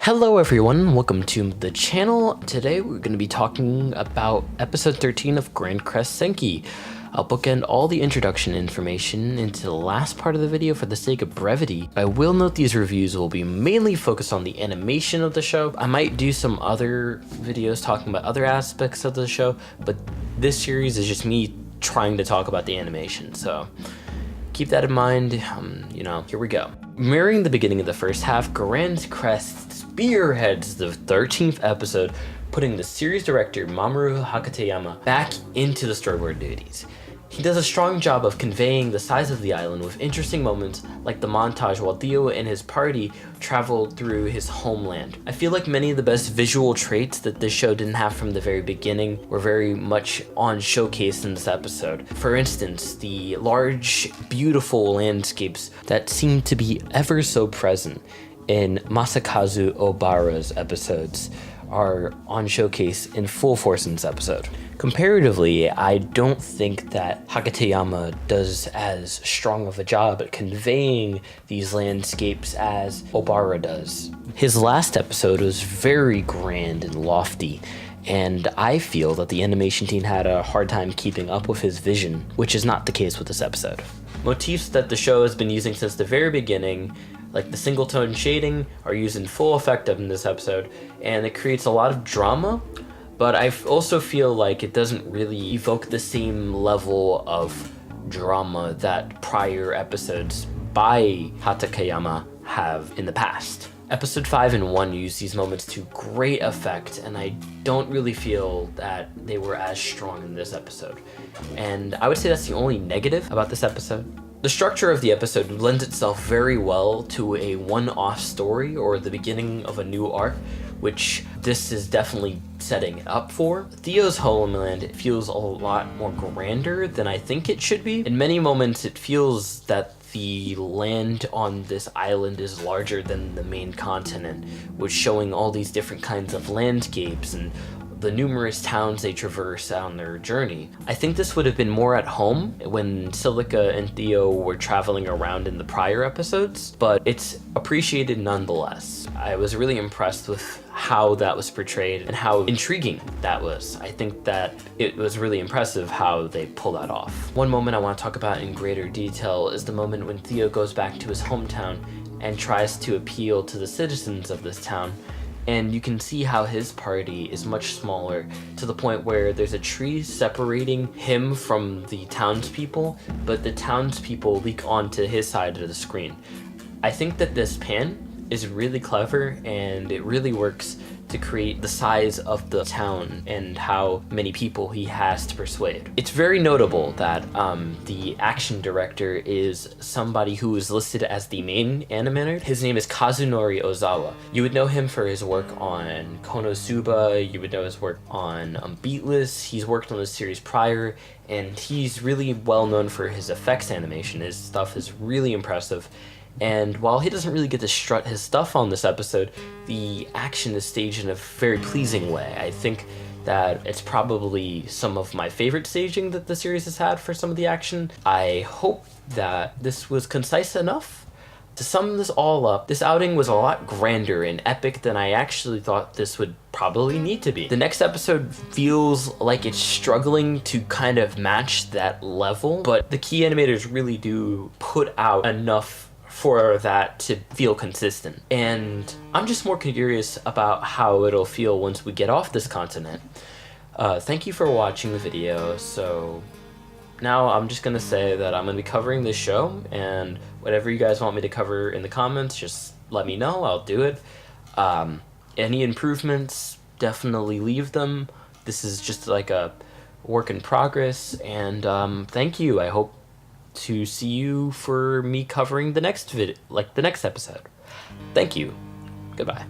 Hello everyone, welcome to the channel. Today we're going to be talking about episode 13 of Grancrest Senki. I'll bookend all the introduction information into the last part of the video for the sake of brevity. I will note these reviews will be mainly focused on the animation of the show. I might do some other videos talking about other aspects of the show, but this series is just me trying to talk about the animation, so keep that in mind. Here we go. Mirroring the beginning of the first half, Grancrest spearheads the 13th episode, putting the series director Mamoru Hakateyama back into the storyboard duties. He does a strong job of conveying the size of the island with interesting moments like the montage while Theo and his party traveled through his homeland. I feel like many of the best visual traits that this show didn't have from the very beginning were very much on showcase in this episode. For instance, the large, beautiful landscapes that seem to be ever so present in Masakazu Obara's episodes are on showcase in full force in this episode. Comparatively, I don't think that Hakateyama does as strong of a job at conveying these landscapes as Obara does. His last episode was very grand and lofty, and I feel that the animation team had a hard time keeping up with his vision, which is not the case with this episode. Motifs that the show has been using since the very beginning, like the single tone shading, are used in full effect in this episode, and it creates a lot of drama, but I also feel like it doesn't really evoke the same level of drama that prior episodes by Hakateyama have in the past. Episode 5 and 1 use these moments to great effect, and I don't really feel that they were as strong in this episode. And I would say that's the only negative about this episode. The structure of the episode lends itself very well to a one-off story or the beginning of a new arc, which this is definitely setting it up for. Theo's homeland feels a lot more grander than I think it should be. In many moments, it feels that the land on this island is larger than the main continent, which showing all these different kinds of landscapes and the numerous towns they traverse on their journey. I think this would have been more at home when Silica and Theo were traveling around in the prior episodes, but it's appreciated nonetheless. I was really impressed with how that was portrayed and how intriguing that was. I think that it was really impressive how they pull that off. One moment I want to talk about in greater detail is the moment when Theo goes back to his hometown and tries to appeal to the citizens of this town. And you can see how his party is much smaller, to the point where there's a tree separating him from the townspeople, but the townspeople leak onto his side of the screen. I think that this pan is really clever, and it really works to create the size of the town and how many people he has to persuade. It's very notable that the action director is somebody who is listed as the main animator. His name is Kazunori Ozawa. You would know him for his work on Konosuba, you would know his work on Beatless. He's worked on this series prior, and he's really well known for his effects animation. His stuff is really impressive. And while he doesn't really get to strut his stuff on this episode, the action is staged in a very pleasing way. I think that it's probably some of my favorite staging that the series has had for some of the action. I hope that this was concise enough. To sum this all up, this outing was a lot grander and epic than I actually thought this would probably need to be. The next episode feels like it's struggling to kind of match that level, but the key animators really do put out enough for that to feel consistent. And I'm just more curious about how it'll feel once we get off this continent. Thank you for watching the video. So now I'm just gonna say that I'm gonna be covering this show, and whatever you guys want me to cover in the comments, just let me know, I'll do it. Any improvements, definitely leave them. This is just like a work in progress, and thank you. I hope to see you for me covering the next video, like the next episode. Thank you. Goodbye.